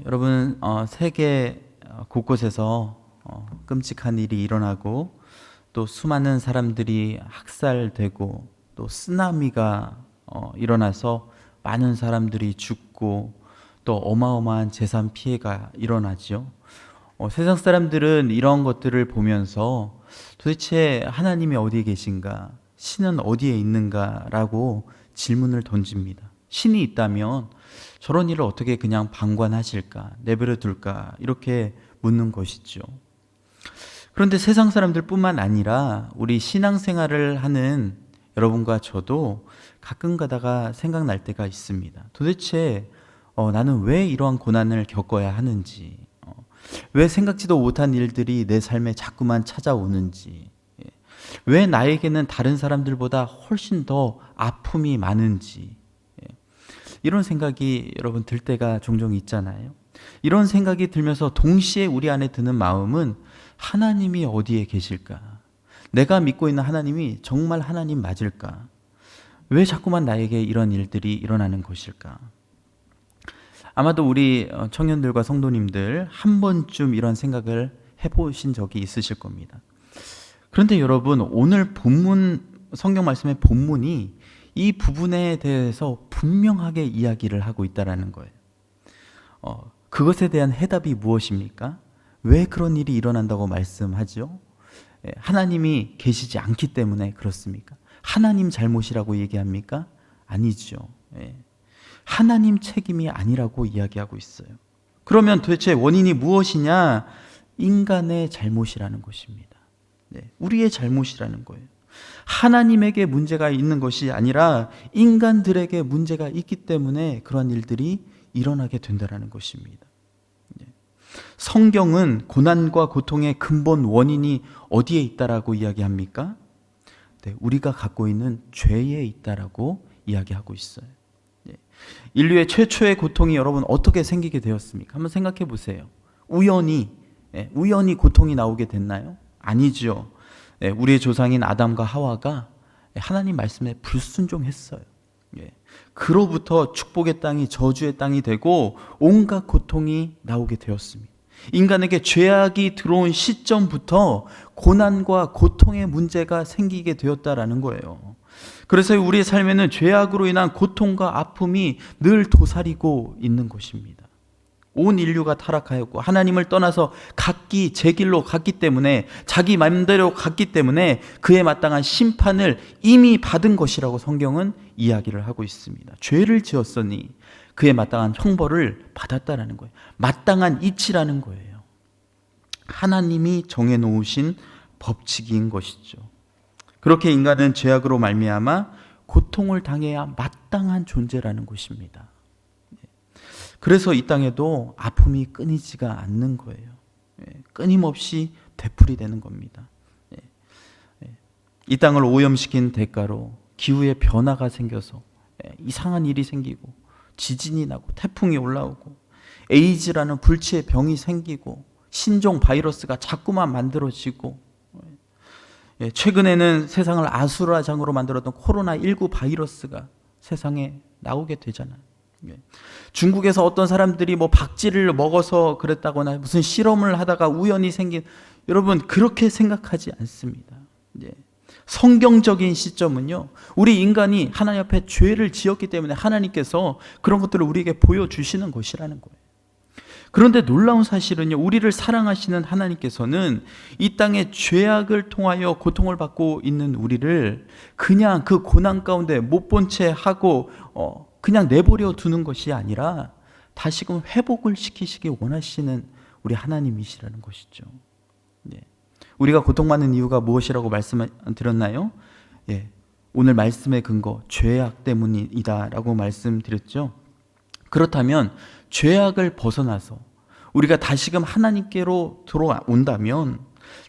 여러분, 세계 곳곳에서 끔찍한 일이 일어나고 또 수많은 사람들이 학살되고 또 쓰나미가 일어나서 많은 사람들이 죽고 또 어마어마한 재산 피해가 일어나죠. 세상 사람들은 이런 것들을 보면서 도대체 하나님이 어디에 계신가? 신은 어디에 있는가라고 질문을 던집니다. 신이 있다면 저런 일을 어떻게 그냥 방관하실까? 내버려 둘까? 이렇게 묻는 것이죠. 그런데 세상 사람들뿐만 아니라 우리 신앙생활을 하는 여러분과 저도 가끔 가다가 생각날 때가 있습니다. 도대체 나는 왜 이러한 고난을 겪어야 하는지, 왜 생각지도 못한 일들이 내 삶에 자꾸만 찾아오는지, 왜 나에게는 다른 사람들보다 훨씬 더 아픔이 많은지, 이런 생각이 여러분 들 때가 종종 있잖아요. 이런 생각이 들면서 동시에 우리 안에 드는 마음은 하나님이 어디에 계실까? 내가 믿고 있는 하나님이 정말 하나님 맞을까? 왜 자꾸만 나에게 이런 일들이 일어나는 것일까? 아마도 우리 청년들과 성도님들 한 번쯤 이런 생각을 해보신 적이 있으실 겁니다. 그런데 여러분, 오늘 본문, 성경 말씀의 본문이 이 부분에 대해서 분명하게 이야기를 하고 있다는 거예요. 그것에 대한 해답이 무엇입니까? 왜 그런 일이 일어난다고 말씀하죠? 하나님이 계시지 않기 때문에 그렇습니까? 하나님 잘못이라고 얘기합니까? 아니죠. 하나님 책임이 아니라고 이야기하고 있어요. 그러면 도대체 원인이 무엇이냐? 인간의 잘못이라는 것입니다. 우리의 잘못이라는 거예요. 하나님에게 문제가 있는 것이 아니라 인간들에게 문제가 있기 때문에 그러한 일들이 일어나게 된다는 것입니다. 성경은 고난과 고통의 근본 원인이 어디에 있다라고 이야기합니까? 우리가 갖고 있는 죄에 있다라고 이야기하고 있어요. 인류의 최초의 고통이 여러분 어떻게 생기게 되었습니까? 한번 생각해 보세요. 우연히 고통이 나오게 됐나요? 아니죠. 우리의 조상인 아담과 하와가 하나님 말씀에 불순종했어요. 그로부터 축복의 땅이 저주의 땅이 되고 온갖 고통이 나오게 되었습니다. 인간에게 죄악이 들어온 시점부터 고난과 고통의 문제가 생기게 되었다라는 거예요. 그래서 우리의 삶에는 죄악으로 인한 고통과 아픔이 늘 도사리고 있는 것입니다. 온 인류가 타락하였고 하나님을 떠나서 각기 제 길로 갔기 때문에, 자기 마음대로 갔기 때문에 그에 마땅한 심판을 이미 받은 것이라고 성경은 이야기를 하고 있습니다. 죄를 지었으니 그에 마땅한 형벌을 받았다라는 거예요. 마땅한 이치라는 거예요. 하나님이 정해놓으신 법칙인 것이죠. 그렇게 인간은 죄악으로 말미암아 고통을 당해야 마땅한 존재라는 것입니다. 그래서 이 땅에도 아픔이 끊이지가 않는 거예요. 끊임없이 되풀이되는 겁니다. 이 땅을 오염시킨 대가로 기후의 변화가 생겨서 이상한 일이 생기고 지진이 나고 태풍이 올라오고 에이즈라는 불치의 병이 생기고 신종 바이러스가 자꾸만 만들어지고, 최근에는 세상을 아수라장으로 만들었던 코로나19 바이러스가 세상에 나오게 되잖아요. 중국에서 어떤 사람들이 박쥐를 먹어서 그랬다거나 무슨 실험을 하다가 우연히 생긴, 여러분 그렇게 생각하지 않습니다. 성경적인 시점은요, 우리 인간이 하나님 앞에 죄를 지었기 때문에 하나님께서 그런 것들을 우리에게 보여주시는 것이라는 거예요. 그런데 놀라운 사실은요, 우리를 사랑하시는 하나님께서는 이 땅의 죄악을 통하여 고통을 받고 있는 우리를 그냥 그 고난 가운데 못 본 채 하고 그냥 내버려 두는 것이 아니라 다시금 회복을 시키시기 원하시는 우리 하나님이시라는 것이죠. 우리가 고통받는 이유가 무엇이라고 말씀드렸나요? 오늘 말씀의 근거, 죄악 때문이다라고 말씀드렸죠. 그렇다면 죄악을 벗어나서 우리가 다시금 하나님께로 돌아온다면,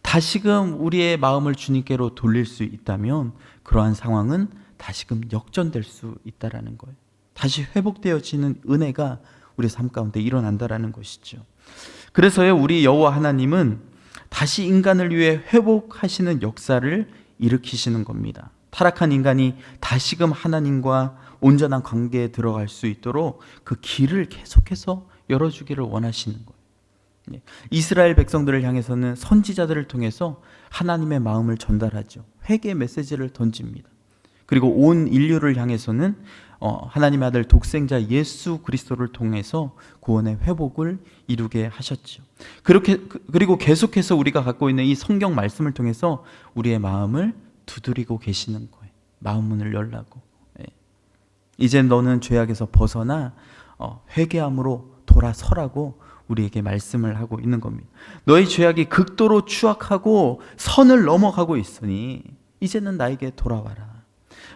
다시금 우리의 마음을 주님께로 돌릴 수 있다면 그러한 상황은 다시금 역전될 수 있다라는 거예요. 다시 회복되어지는 은혜가 우리 삶 가운데 일어난다라는 것이죠. 그래서요, 우리 여호와 하나님은 다시 인간을 위해 회복하시는 역사를 일으키시는 겁니다. 타락한 인간이 다시금 하나님과 온전한 관계에 들어갈 수 있도록 그 길을 계속해서 열어주기를 원하시는 거예요. 이스라엘 백성들을 향해서는 선지자들을 통해서 하나님의 마음을 전달하죠. 회개 메시지를 던집니다. 그리고 온 인류를 향해서는 하나님의 아들 독생자 예수 그리스도를 통해서 구원의 회복을 이루게 하셨죠. 그리고 계속해서 우리가 갖고 있는 이 성경 말씀을 통해서 우리의 마음을 두드리고 계시는 거예요. 마음 문을 열라고. 이제 너는 죄악에서 벗어나 회개함으로 돌아서라고 우리에게 말씀을 하고 있는 겁니다. 너희 죄악이 극도로 추악하고 선을 넘어가고 있으니 이제는 나에게 돌아와라.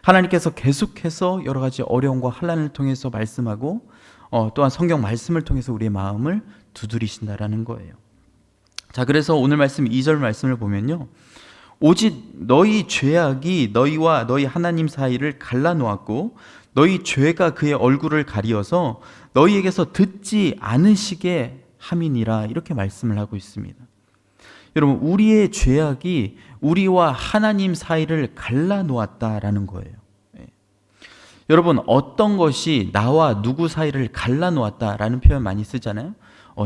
하나님께서 계속해서 여러 가지 어려움과 환난을 통해서 말씀하고 또한 성경 말씀을 통해서 우리의 마음을 두드리신다라는 거예요. 자, 그래서 오늘 말씀 2절 말씀을 보면요, 오직 너희 죄악이 너희와 너희 하나님 사이를 갈라놓았고 너희 죄가 그의 얼굴을 가리어서 너희에게서 듣지 않으시게 함이니라, 이렇게 말씀을 하고 있습니다. 여러분, 우리의 죄악이 우리와 하나님 사이를 갈라놓았다라는 거예요. 여러분, 어떤 것이 나와 누구 사이를 갈라놓았다라는 표현 많이 쓰잖아요.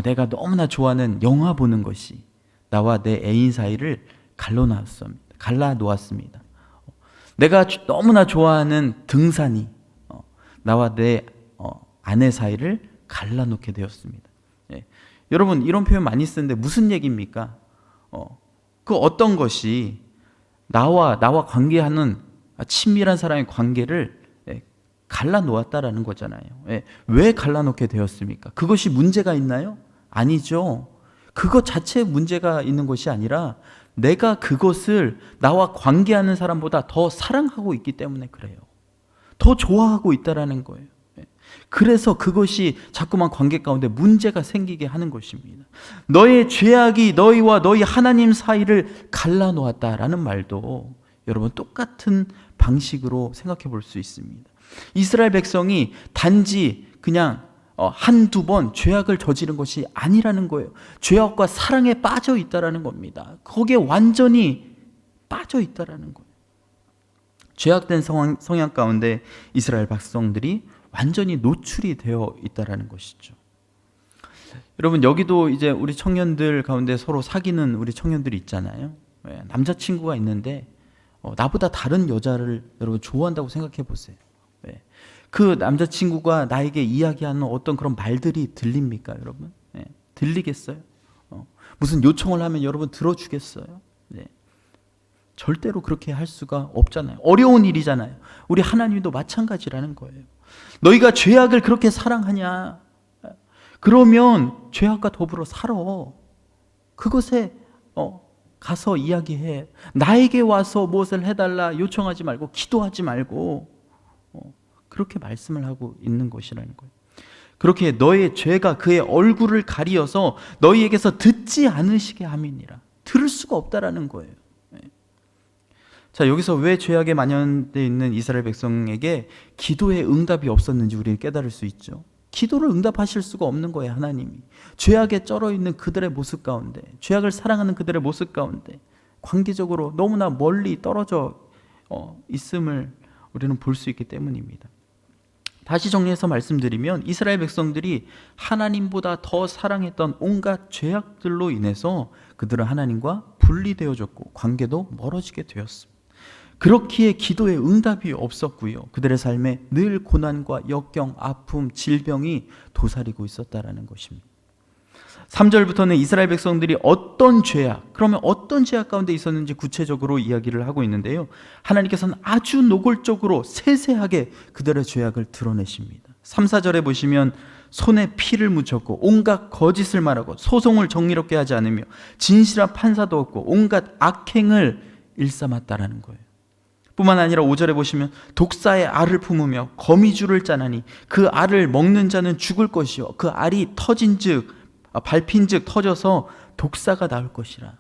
내가 너무나 좋아하는 영화 보는 것이 나와 내 애인 사이를 갈라놓았습니다. 내가 너무나 좋아하는 등산이 나와 내 아내 사이를 갈라놓게 되었습니다. 여러분, 이런 표현 많이 쓰는데 무슨 얘기입니까? 그 어떤 것이 나와 관계하는 친밀한 사람의 관계를 갈라놓았다라는 거잖아요. 왜 갈라놓게 되었습니까? 그것이 문제가 있나요? 아니죠. 그것 자체에 문제가 있는 것이 아니라 내가 그것을 나와 관계하는 사람보다 더 사랑하고 있기 때문에 그래요. 더 좋아하고 있다라는 거예요. 그래서 그것이 자꾸만 관계 가운데 문제가 생기게 하는 것입니다. 너의 죄악이 너희와 너희 하나님 사이를 갈라놓았다라는 말도 여러분 똑같은 방식으로 생각해 볼 수 있습니다. 이스라엘 백성이 단지 그냥 한두 번 죄악을 저지른 것이 아니라는 거예요. 죄악과 사랑에 빠져 있다라는 겁니다. 거기에 완전히 빠져 있다라는 거예요. 죄악된 성향 가운데 이스라엘 백성들이 완전히 노출이 되어 있다라는 것이죠. 여러분, 여기도 이제 우리 청년들 가운데 서로 사귀는 우리 청년들이 있잖아요. 남자친구가 있는데 나보다 다른 여자를 여러분 좋아한다고 생각해 보세요. 그 남자친구가 나에게 이야기하는 어떤 그런 말들이 들립니까, 여러분? 들리겠어요? 무슨 요청을 하면 여러분 들어주겠어요? 절대로 그렇게 할 수가 없잖아요. 어려운 일이잖아요. 우리 하나님도 마찬가지라는 거예요. 너희가 죄악을 그렇게 사랑하냐? 그러면 죄악과 더불어 살아. 그것에 가서 이야기해. 나에게 와서 무엇을 해달라 요청하지 말고, 기도하지 말고, 그렇게 말씀을 하고 있는 것이라는 거예요. 그렇게 너의 죄가 그의 얼굴을 가리어서 너희에게서 듣지 않으시게 함이니라. 들을 수가 없다라는 거예요. 자, 여기서 왜 죄악에 만연되어 있는 이스라엘 백성에게 기도의 응답이 없었는지 우리는 깨달을 수 있죠. 기도를 응답하실 수가 없는 거예요, 하나님이. 죄악에 쩔어 있는 그들의 모습 가운데, 죄악을 사랑하는 그들의 모습 가운데 관계적으로 너무나 멀리 떨어져 있음을 우리는 볼 수 있기 때문입니다. 다시 정리해서 말씀드리면 이스라엘 백성들이 하나님보다 더 사랑했던 온갖 죄악들로 인해서 그들은 하나님과 분리되어졌고 관계도 멀어지게 되었습니다. 그렇기에 기도의 응답이 없었고요. 그들의 삶에 늘 고난과 역경, 아픔, 질병이 도사리고 있었다라는 것입니다. 3절부터는 이스라엘 백성들이 어떤 죄악, 그러면 어떤 죄악 가운데 있었는지 구체적으로 이야기를 하고 있는데요. 하나님께서는 아주 노골적으로 세세하게 그들의 죄악을 드러내십니다. 3, 4절에 보시면 손에 피를 묻혔고 온갖 거짓을 말하고 소송을 정의롭게 하지 않으며 진실한 판사도 없고 온갖 악행을 일삼았다라는 거예요. 뿐만 아니라 5절에 보시면 독사의 알을 품으며 거미줄을 짜나니 그 알을 먹는 자는 죽을 것이요 그 알이 밟힌즉 터져서 독사가 나올 것이라.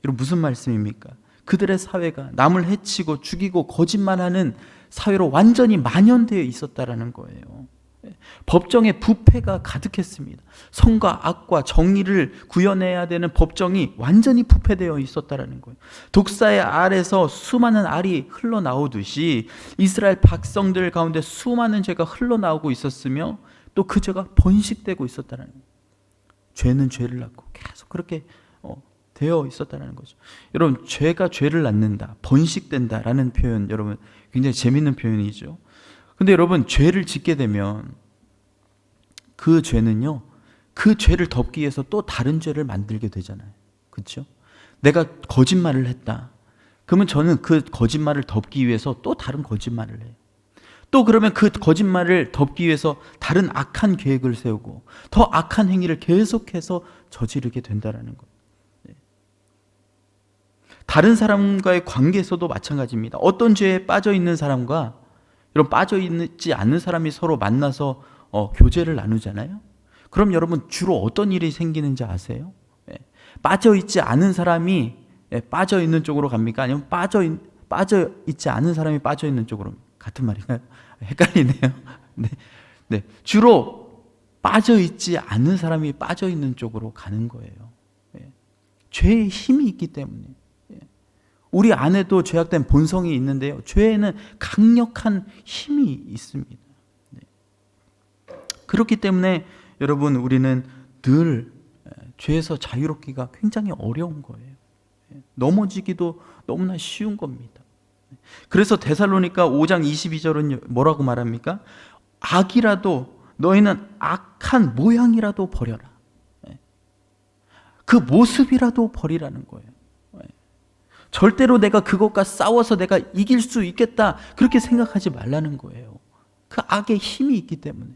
이런 무슨 말씀입니까? 그들의 사회가 남을 해치고 죽이고 거짓말하는 사회로 완전히 만연되어 있었다라는 거예요. 법정에 부패가 가득했습니다. 선과 악과 정의를 구현해야 되는 법정이 완전히 부패되어 있었다라는 거예요. 독사의 알에서 수많은 알이 흘러나오듯이 이스라엘 백성들 가운데 수많은 죄가 흘러나오고 있었으며 또 그 죄가 번식되고 있었다는 거예요. 죄는 죄를 낳고 계속 그렇게 되어 있었다는 거죠. 여러분, 죄가 죄를 낳는다, 번식된다라는 표현, 여러분 굉장히 재밌는 표현이죠. 근데 여러분, 죄를 짓게 되면 그 죄는요, 그 죄를 덮기 위해서 또 다른 죄를 만들게 되잖아요. 그렇죠? 내가 거짓말을 했다. 그러면 저는 그 거짓말을 덮기 위해서 또 다른 거짓말을 해요. 또 그러면 그 거짓말을 덮기 위해서 다른 악한 계획을 세우고 더 악한 행위를 계속해서 저지르게 된다는 거예요. 다른 사람과의 관계에서도 마찬가지입니다. 어떤 죄에 빠져 있는 사람과 여러분 빠져 있지 않는 사람이 서로 만나서 교제를 나누잖아요. 그럼 여러분 주로 어떤 일이 생기는지 아세요? 빠져 있지 않은 사람이 빠져 있는 쪽으로 갑니까? 아니면 빠져 있지 않은 사람이 빠져 있는 쪽으로? 같은 말인가요? 헷갈리네요. 네. 주로 빠져 있지 않은 사람이 빠져 있는 쪽으로 가는 거예요. 죄의 힘이 있기 때문에. 우리 안에도 죄악된 본성이 있는데요, 죄에는 강력한 힘이 있습니다. 그렇기 때문에 여러분, 우리는 늘 죄에서 자유롭기가 굉장히 어려운 거예요. 넘어지기도 너무나 쉬운 겁니다. 그래서 데살로니가 5장 22절은 뭐라고 말합니까? 악이라도 너희는 악한 모양이라도 버려라. 그 모습이라도 버리라는 거예요. 절대로 내가 그것과 싸워서 내가 이길 수 있겠다, 그렇게 생각하지 말라는 거예요. 그 악의 힘이 있기 때문에.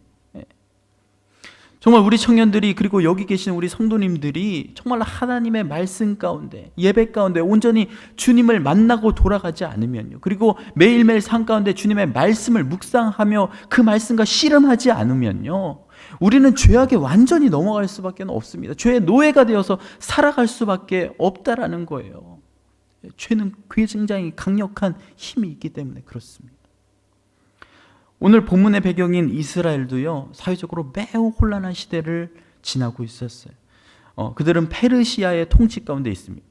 정말 우리 청년들이, 그리고 여기 계시는 우리 성도님들이 정말 하나님의 말씀 가운데, 예배 가운데 온전히 주님을 만나고 돌아가지 않으면요, 그리고 매일매일 삶 가운데 주님의 말씀을 묵상하며 그 말씀과 씨름하지 않으면요, 우리는 죄악에 완전히 넘어갈 수밖에 없습니다. 죄의 노예가 되어서 살아갈 수밖에 없다라는 거예요. 죄는 굉장히 강력한 힘이 있기 때문에 그렇습니다. 오늘 본문의 배경인 이스라엘도요, 사회적으로 매우 혼란한 시대를 지나고 있었어요. 그들은 페르시아의 통치 가운데 있습니다.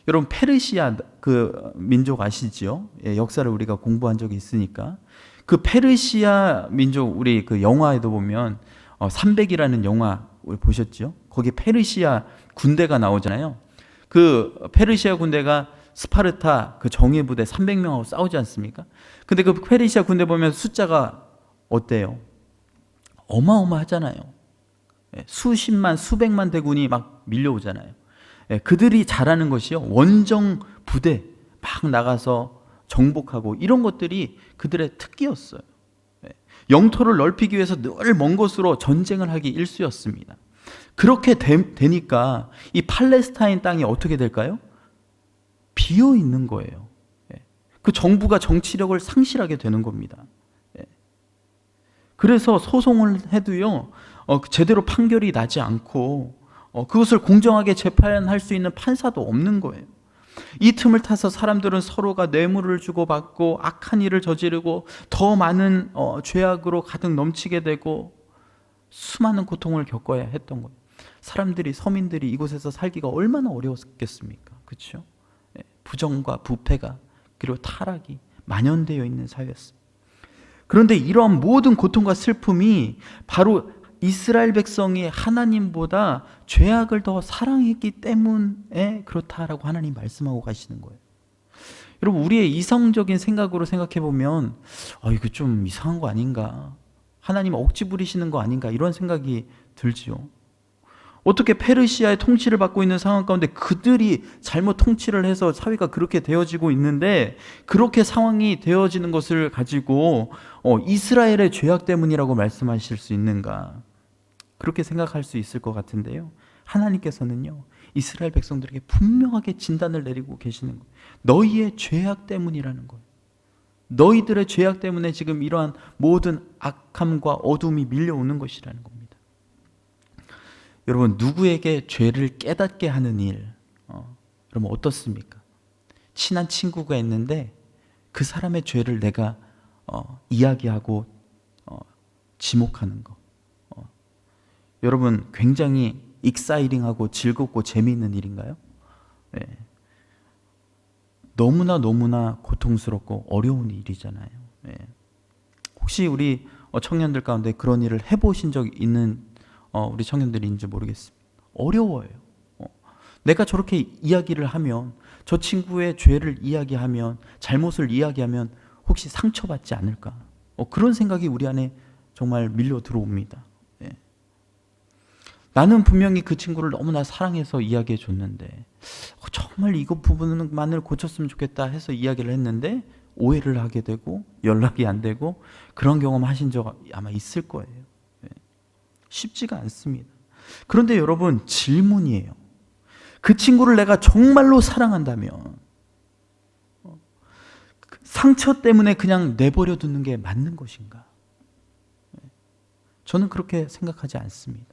여러분, 페르시아 그 민족 아시죠? 역사를 우리가 공부한 적이 있으니까. 그 페르시아 민족, 우리 그 영화에도 보면 300이라는 영화 우리 보셨죠? 거기 페르시아 군대가 나오잖아요. 그 페르시아 군대가 스파르타 그 정예 부대 300명하고 싸우지 않습니까? 근데 그 페르시아 군대 보면 숫자가 어때요? 어마어마하잖아요. 수십만, 수백만 대군이 막 밀려오잖아요. 그들이 잘하는 것이요, 원정 부대 막 나가서 정복하고 이런 것들이 그들의 특기였어요. 영토를 넓히기 위해서 늘 먼 곳으로 전쟁을 하기 일쑤였습니다. 그렇게 되니까 이 팔레스타인 땅이 어떻게 될까요? 비어 있는 거예요. 그 정부가 정치력을 상실하게 되는 겁니다. 그래서 소송을 해도요, 제대로 판결이 나지 않고 그것을 공정하게 재판할 수 있는 판사도 없는 거예요. 이 틈을 타서 사람들은 서로가 뇌물을 주고받고 악한 일을 저지르고 더 많은 죄악으로 가득 넘치게 되고 수많은 고통을 겪어야 했던 거예요. 사람들이, 서민들이 이곳에서 살기가 얼마나 어려웠겠습니까? 그렇죠? 부정과 부패가, 그리고 타락이 만연되어 있는 사회였습니다. 그런데 이러한 모든 고통과 슬픔이 바로 이스라엘 백성이 하나님보다 죄악을 더 사랑했기 때문에 그렇다라고 하나님 말씀하고 가시는 거예요. 여러분, 우리의 이성적인 생각으로 생각해 보면 이거 좀 이상한 거 아닌가, 하나님 억지 부리시는 거 아닌가, 이런 생각이 들지요. 어떻게 페르시아의 통치를 받고 있는 상황 가운데 그들이 잘못 통치를 해서 사회가 그렇게 되어지고 있는데, 그렇게 상황이 되어지는 것을 가지고 이스라엘의 죄악 때문이라고 말씀하실 수 있는가, 그렇게 생각할 수 있을 것 같은데요, 하나님께서는요, 이스라엘 백성들에게 분명하게 진단을 내리고 계시는 거예요. 너희의 죄악 때문이라는 거예요. 너희들의 죄악 때문에 지금 이러한 모든 악함과 어둠이 밀려오는 것이라는 겁니다. 여러분, 누구에게 죄를 깨닫게 하는 일, 여러분 어떻습니까? 친한 친구가 있는데 그 사람의 죄를 내가 이야기하고 지목하는 거, 여러분 굉장히 익사이링하고 즐겁고 재미있는 일인가요? 네. 너무나 고통스럽고 어려운 일이잖아요. 네. 혹시 우리 청년들 가운데 그런 일을 해보신 적 있는 우리 청년들인지 모르겠습니다. 어려워요. 내가 저렇게 이야기를 하면, 저 친구의 죄를 이야기하면, 잘못을 이야기하면 혹시 상처받지 않을까? 그런 생각이 우리 안에 정말 밀려 들어옵니다. 예. 나는 분명히 그 친구를 너무나 사랑해서 이야기해 줬는데 정말 이거 부분만을 고쳤으면 좋겠다 해서 이야기를 했는데 오해를 하게 되고 연락이 안 되고 그런 경험 하신 적 아마 있을 거예요. 예. 쉽지가 않습니다. 그런데 여러분, 질문이에요. 그 친구를 내가 정말로 사랑한다면 상처 때문에 그냥 내버려 두는 게 맞는 것인가? 저는 그렇게 생각하지 않습니다.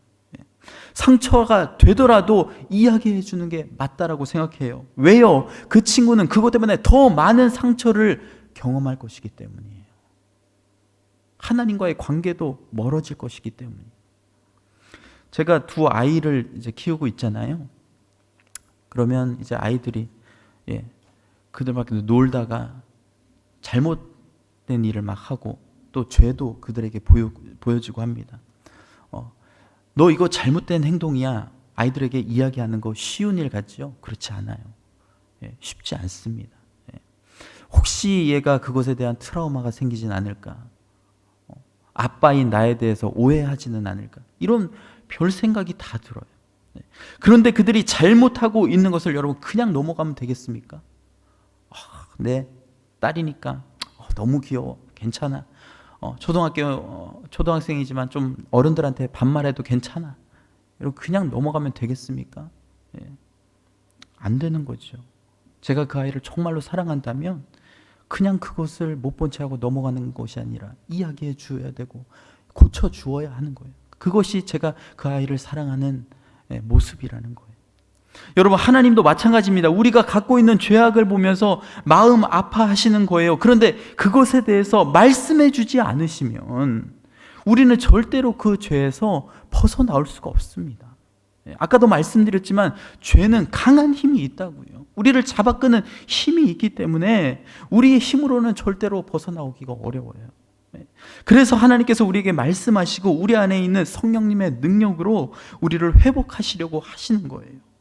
상처가 되더라도 이야기해 주는 게 맞다라고 생각해요. 왜요? 그 친구는 그것 때문에 더 많은 상처를 경험할 것이기 때문이에요. 하나님과의 관계도 멀어질 것이기 때문이에요. 제가 두 아이를 이제 키우고 있잖아요. 그러면 이제 아이들이 그들밖에 놀다가 잘못된 일을 막 하고 또 죄도 그들에게 보여지고 합니다. 너 이거 잘못된 행동이야. 아이들에게 이야기하는 거 쉬운 일 같죠? 그렇지 않아요. 쉽지 않습니다. 혹시 얘가 그것에 대한 트라우마가 생기진 않을까? 아빠인 나에 대해서 오해하지는 않을까? 이런 별 생각이 다 들어요. 그런데 그들이 잘못하고 있는 것을 여러분 그냥 넘어가면 되겠습니까? 내 딸이니까 너무 귀여워. 괜찮아. 초등학생이지만 좀 어른들한테 반말해도 괜찮아. 이러고 그냥 넘어가면 되겠습니까? 안 되는 거죠. 제가 그 아이를 정말로 사랑한다면 그냥 그것을 못 본 채 하고 넘어가는 것이 아니라 이야기해 주어야 되고 고쳐 주어야 하는 거예요. 그것이 제가 그 아이를 사랑하는 모습이라는 거예요. 여러분, 하나님도 마찬가지입니다. 우리가 갖고 있는 죄악을 보면서 마음 아파하시는 거예요. 그런데 그것에 대해서 말씀해 주지 않으시면 우리는 절대로 그 죄에서 벗어나올 수가 없습니다. 아까도 말씀드렸지만 죄는 강한 힘이 있다고요. 우리를 잡아끄는 힘이 있기 때문에 우리의 힘으로는 절대로 벗어나오기가 어려워요. 그래서 하나님께서 우리에게 말씀하시고 우리 안에 있는 성령님의 능력으로 우리를 회복하시려고 하시는 거예요.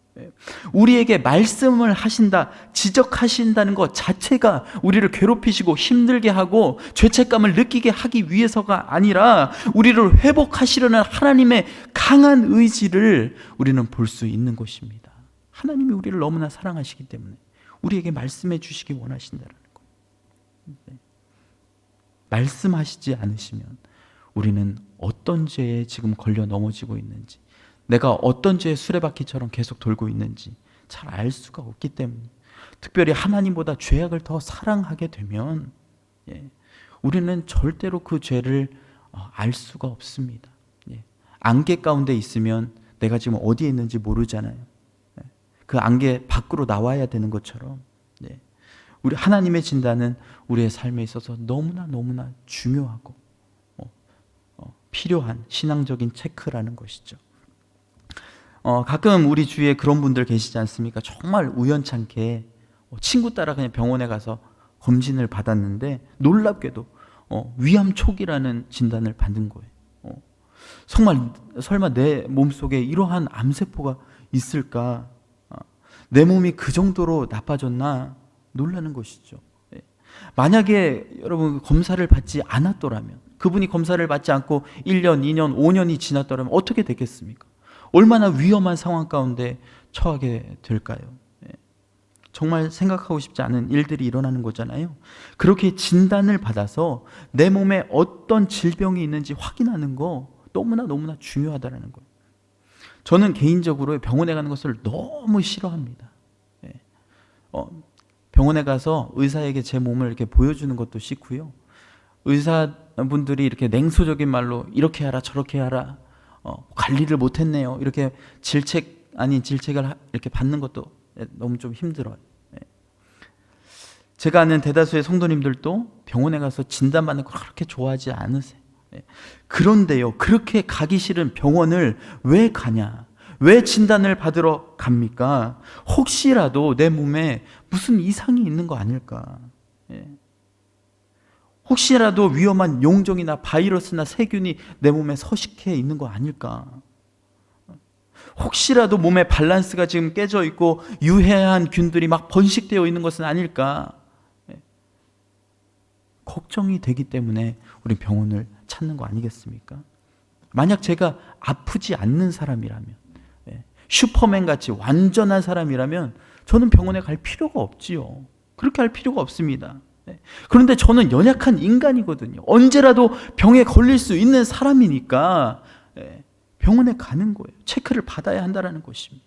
우리에게 말씀을 하신다, 지적하신다는 것 자체가 우리를 괴롭히시고 힘들게 하고 죄책감을 느끼게 하기 위해서가 아니라 우리를 회복하시려는 하나님의 강한 의지를 우리는 볼 수 있는 것입니다. 하나님이 우리를 너무나 사랑하시기 때문에 우리에게 말씀해 주시기 원하신다는 거예요. 말씀하시지 않으시면 우리는 어떤 죄에 지금 걸려 넘어지고 있는지, 내가 어떤 죄의 수레바퀴처럼 계속 돌고 있는지 잘 알 수가 없기 때문에, 특별히 하나님보다 죄악을 더 사랑하게 되면 우리는 절대로 그 죄를 알 수가 없습니다. 안개 가운데 있으면 내가 지금 어디에 있는지 모르잖아요. 그 안개 밖으로 나와야 되는 것처럼 우리 하나님의 진단은 우리의 삶에 있어서 너무나 중요하고 필요한 신앙적인 체크라는 것이죠. 가끔 우리 주위에 그런 분들 계시지 않습니까? 정말 우연찮게 친구 따라 그냥 병원에 가서 검진을 받았는데 놀랍게도 위암 초기라는 진단을 받은 거예요. 설마 내 몸속에 이러한 암세포가 있을까? 내 몸이 그 정도로 나빠졌나? 놀라는 것이죠. 만약에 여러분 검사를 받지 않았더라면, 그분이 검사를 받지 않고 1년, 2년, 5년이 지났더라면 어떻게 됐겠습니까? 얼마나 위험한 상황 가운데 처하게 될까요? 정말 생각하고 싶지 않은 일들이 일어나는 거잖아요. 그렇게 진단을 받아서 내 몸에 어떤 질병이 있는지 확인하는 거 너무나 중요하다는 거예요. 저는 개인적으로 병원에 가는 것을 너무 싫어합니다. 병원에 가서 의사에게 제 몸을 이렇게 보여주는 것도 싫고요. 의사분들이 이렇게 냉소적인 말로 이렇게 하라 저렇게 하라, 관리를 못했네요, 이렇게 질책 아닌 질책을 이렇게 받는 것도 너무 좀 힘들어요. 제가 아는 대다수의 성도님들도 병원에 가서 진단받는 걸 그렇게 좋아하지 않으세요. 그런데요, 그렇게 가기 싫은 병원을 왜 가냐? 왜 진단을 받으러 갑니까? 혹시라도 내 몸에 무슨 이상이 있는 거 아닐까? 혹시라도 위험한 용종이나 바이러스나 세균이 내 몸에 서식해 있는 거 아닐까? 혹시라도 몸의 밸런스가 지금 깨져 있고 유해한 균들이 막 번식되어 있는 것은 아닐까? 걱정이 되기 때문에 우리 병원을 찾는 거 아니겠습니까? 만약 제가 아프지 않는 사람이라면, 슈퍼맨 같이 완전한 사람이라면 저는 병원에 갈 필요가 없지요. 그렇게 할 필요가 없습니다. 그런데 저는 연약한 인간이거든요. 언제라도 병에 걸릴 수 있는 사람이니까 병원에 가는 거예요. 체크를 받아야 한다는 것입니다.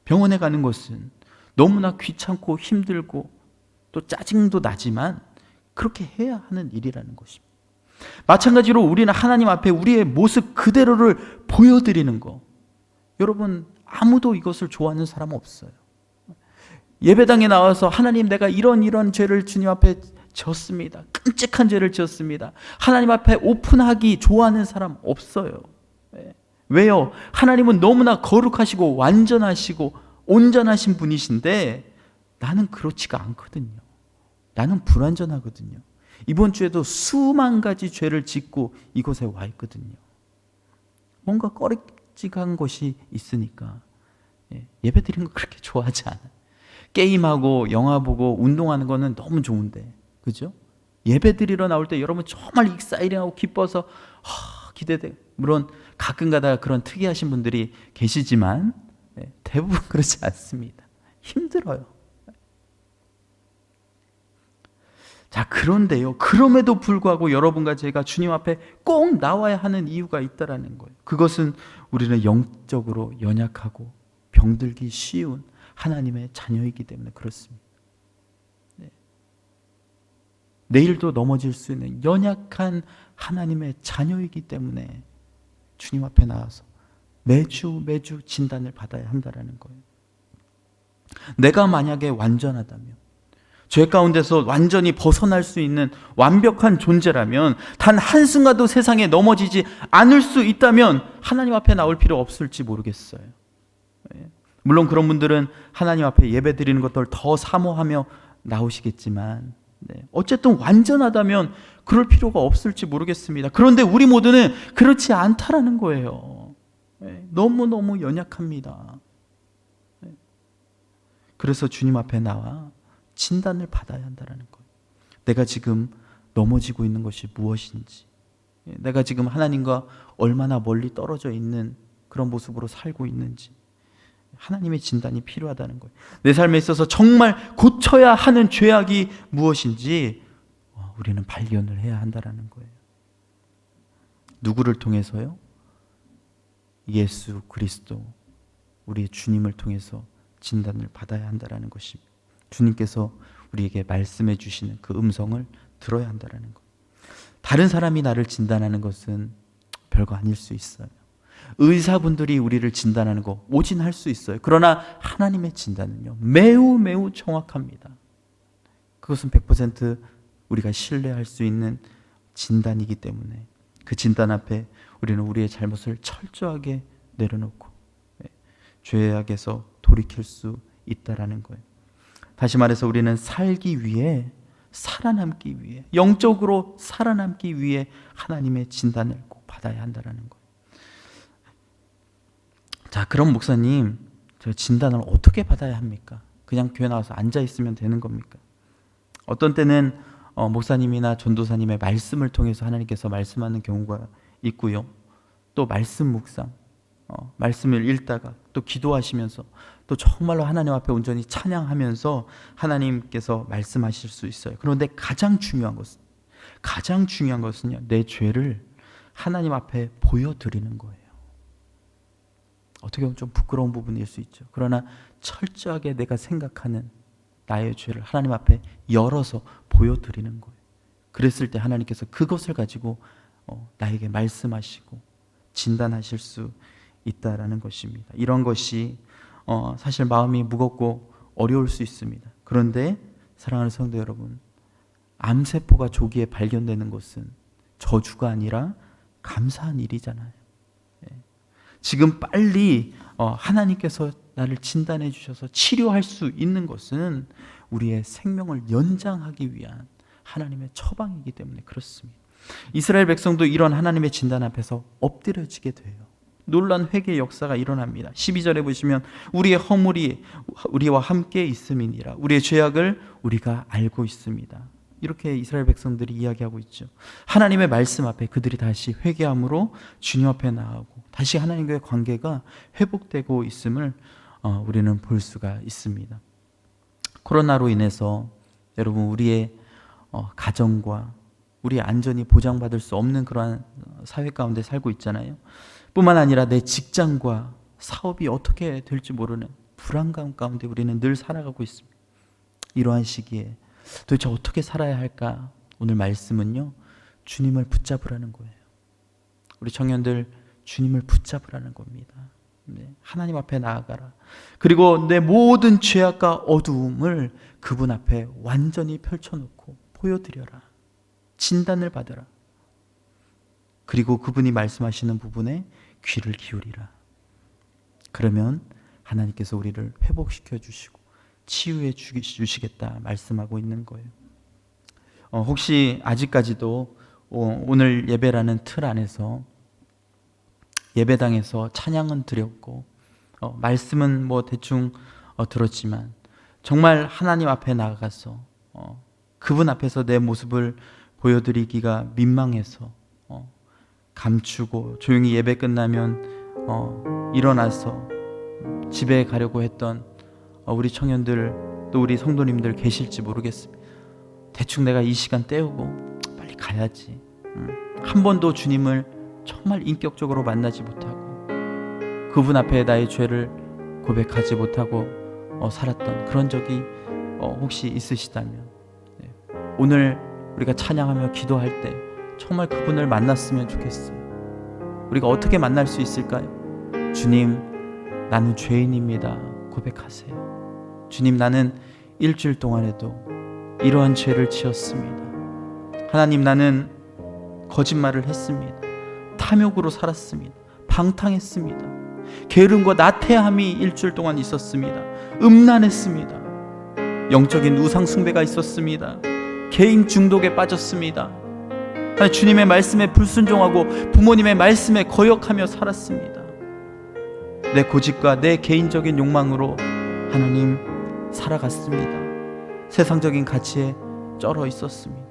병원에 가는 것은 너무나 귀찮고 힘들고 또 짜증도 나지만 그렇게 해야 하는 일이라는 것입니다. 마찬가지로 우리는 하나님 앞에 우리의 모습 그대로를 보여드리는 거. 여러분, 아무도 이것을 좋아하는 사람 없어요. 예배당에 나와서 하나님, 내가 이런 죄를 주님 앞에 졌습니다. 끔찍한 죄를 지었습니다. 하나님 앞에 오픈하기 좋아하는 사람 없어요. 왜요? 하나님은 너무나 거룩하시고 완전하시고 온전하신 분이신데 나는 그렇지가 않거든요. 나는 불완전하거든요. 이번 주에도 수만 가지 죄를 짓고 이곳에 와 있거든요. 뭔가 꺼리직한 것이 있으니까 예배 드리는 거 그렇게 좋아하지 않아요. 게임하고 영화 보고 운동하는 거는 너무 좋은데, 그죠? 예배 드리러 나올 때 여러분 정말 익사이링하고 기뻐서 기대돼. 물론 가끔 가다가 그런 특이하신 분들이 계시지만 대부분 그렇지 않습니다. 힘들어요. 자, 그런데요, 그럼에도 불구하고 여러분과 제가 주님 앞에 꼭 나와야 하는 이유가 있다라는 거예요. 그것은 우리는 영적으로 연약하고 병들기 쉬운 하나님의 자녀이기 때문에 그렇습니다. 내일도 넘어질 수 있는 연약한 하나님의 자녀이기 때문에 주님 앞에 나와서 매주 진단을 받아야 한다는 거예요. 내가 만약에 완전하다면, 죄 가운데서 완전히 벗어날 수 있는 완벽한 존재라면, 단 한순간도 세상에 넘어지지 않을 수 있다면 하나님 앞에 나올 필요 없을지 모르겠어요. 물론 그런 분들은 하나님 앞에 예배 드리는 것들 더 사모하며 나오시겠지만, 어쨌든 완전하다면 그럴 필요가 없을지 모르겠습니다. 그런데 우리 모두는 그렇지 않다라는 거예요. 너무너무 연약합니다. 그래서 주님 앞에 나와 진단을 받아야 한다는 거예요. 내가 지금 넘어지고 있는 것이 무엇인지, 내가 지금 하나님과 얼마나 멀리 떨어져 있는 그런 모습으로 살고 있는지, 하나님의 진단이 필요하다는 거예요. 내 삶에 있어서 정말 고쳐야 하는 죄악이 무엇인지 우리는 발견을 해야 한다는 거예요. 누구를 통해서요? 예수 그리스도, 우리의 주님을 통해서 진단을 받아야 한다는 것입니다. 주님께서 우리에게 말씀해 주시는 그 음성을 들어야 한다는 거예요. 다른 사람이 나를 진단하는 것은 별거 아닐 수 있어요. 의사분들이 우리를 진단하는 거 오진할 수 있어요. 그러나 하나님의 진단은요, 매우 정확합니다. 그것은 100% 우리가 신뢰할 수 있는 진단이기 때문에 그 진단 앞에 우리는 우리의 잘못을 철저하게 내려놓고 죄악에서 돌이킬 수 있다라는 거예요. 다시 말해서 우리는 살기 위해, 살아남기 위해, 영적으로 살아남기 위해 하나님의 진단을 꼭 받아야 한다는 거예요. 자, 그럼 목사님, 저 진단을 어떻게 받아야 합니까? 그냥 교회 나와서 앉아 있으면 되는 겁니까? 어떤 때는 목사님이나 전도사님의 말씀을 통해서 하나님께서 말씀하는 경우가 있고요. 또 말씀 묵상, 말씀을 읽다가 또 기도하시면서 또 정말로 하나님 앞에 온전히 찬양하면서 하나님께서 말씀하실 수 있어요. 그런데 가장 중요한 것은요, 내 죄를 하나님 앞에 보여드리는 거예요. 어떻게 보면 좀 부끄러운 부분일 수 있죠. 그러나 철저하게 내가 생각하는 나의 죄를 하나님 앞에 열어서 보여드리는 거예요. 그랬을 때 하나님께서 그것을 가지고 나에게 말씀하시고 진단하실 수 있다라는 것입니다. 이런 것이 사실 마음이 무겁고 어려울 수 있습니다. 그런데 사랑하는 성도 여러분, 암세포가 조기에 발견되는 것은 저주가 아니라 감사한 일이잖아요. 지금 빨리 하나님께서 나를 진단해 주셔서 치료할 수 있는 것은 우리의 생명을 연장하기 위한 하나님의 처방이기 때문에 그렇습니다. 이스라엘 백성도 이런 하나님의 진단 앞에서 엎드려지게 돼요. 놀란 회개의 역사가 일어납니다. 12절에 보시면 우리의 허물이 우리와 함께 있음이니라. 우리의 죄악을 우리가 알고 있습니다. 이렇게 이스라엘 백성들이 이야기하고 있죠. 하나님의 말씀 앞에 그들이 다시 회개함으로 주님 앞에 나아가고 다시 하나님과의 관계가 회복되고 있음을 우리는 볼 수가 있습니다. 코로나로 인해서 여러분 우리의 가정과 우리의 안전이 보장받을 수 없는 그러한 사회 가운데 살고 있잖아요. 뿐만 아니라 내 직장과 사업이 어떻게 될지 모르는 불안감 가운데 우리는 늘 살아가고 있습니다. 이러한 시기에 도대체 어떻게 살아야 할까? 오늘 말씀은요, 주님을 붙잡으라는 거예요. 우리 청년들 주님을 붙잡으라는 겁니다. 네, 하나님 앞에 나아가라. 그리고 내 모든 죄악과 어두움을 그분 앞에 완전히 펼쳐놓고 보여드려라. 진단을 받아라. 그리고 그분이 말씀하시는 부분에 귀를 기울이라. 그러면 하나님께서 우리를 회복시켜 주시고 치유해 주시겠다 말씀하고 있는 거예요. 혹시 아직까지도 오늘 예배라는 틀 안에서 예배당에서 찬양은 드렸고 말씀은 뭐 대충 들었지만 정말 하나님 앞에 나아가서 그분 앞에서 내 모습을 보여드리기가 민망해서 감추고 조용히 예배 끝나면 일어나서 집에 가려고 했던 우리 청년들 또 우리 성도님들 계실지 모르겠습니다. 대충 내가 이 시간 때우고 빨리 가야지. 한 번도 주님을 정말 인격적으로 만나지 못하고 그분 앞에 나의 죄를 고백하지 못하고 살았던 그런 적이 혹시 있으시다면 오늘 우리가 찬양하며 기도할 때 정말 그분을 만났으면 좋겠어요. 우리가 어떻게 만날 수 있을까요? 주님, 나는 죄인입니다. 고백하세요. 주님, 나는 일주일 동안에도 이러한 죄를 지었습니다. 하나님, 나는 거짓말을 했습니다. 탐욕으로 살았습니다. 방탕했습니다. 게으름과 나태함이 일주일 동안 있었습니다. 음란했습니다. 영적인 우상 숭배가 있었습니다. 개인 중독에 빠졌습니다. 주님의 말씀에 불순종하고 부모님의 말씀에 거역하며 살았습니다. 내 고집과 내 개인적인 욕망으로 하나님 살아갔습니다. 세상적인 가치에 쩔어 있었습니다.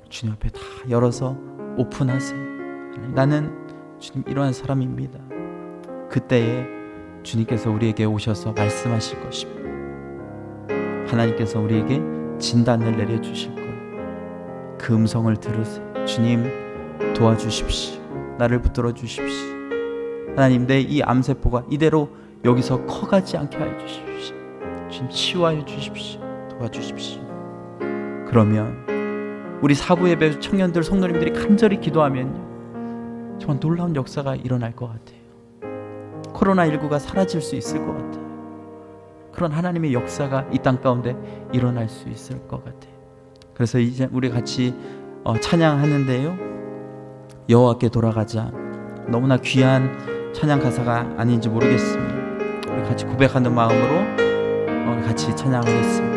주님 앞에 다 열어서 오픈하세요. 나는 주님 이러한 사람입니다. 그때에 주님께서 우리에게 오셔서 말씀하실 것입니다. 하나님께서 우리에게 진단을 내려주실 거예요. 그 음성을 들으세요. 주님, 도와주십시오. 나를 붙들어 주십시오. 하나님, 내 이 암세포가 이대로 여기서 커가지 않게 하여 주십시오. 주님, 치유하여 주십시오. 도와주십시오. 그러면 우리 사부 예배 청년들 성도님들이 간절히 기도하면요, 정말 놀라운 역사가 일어날 것 같아요. 코로나19가 사라질 수 있을 것 같아요. 그런 하나님의 역사가 이 땅 가운데 일어날 수 있을 것 같아요. 그래서 이제 우리 같이 찬양하는데요, 여호와께 돌아가자. 너무나 귀한 찬양 가사가 아닌지 모르겠습니다. 우리 같이 고백하는 마음으로 같이 찬양하겠습니다.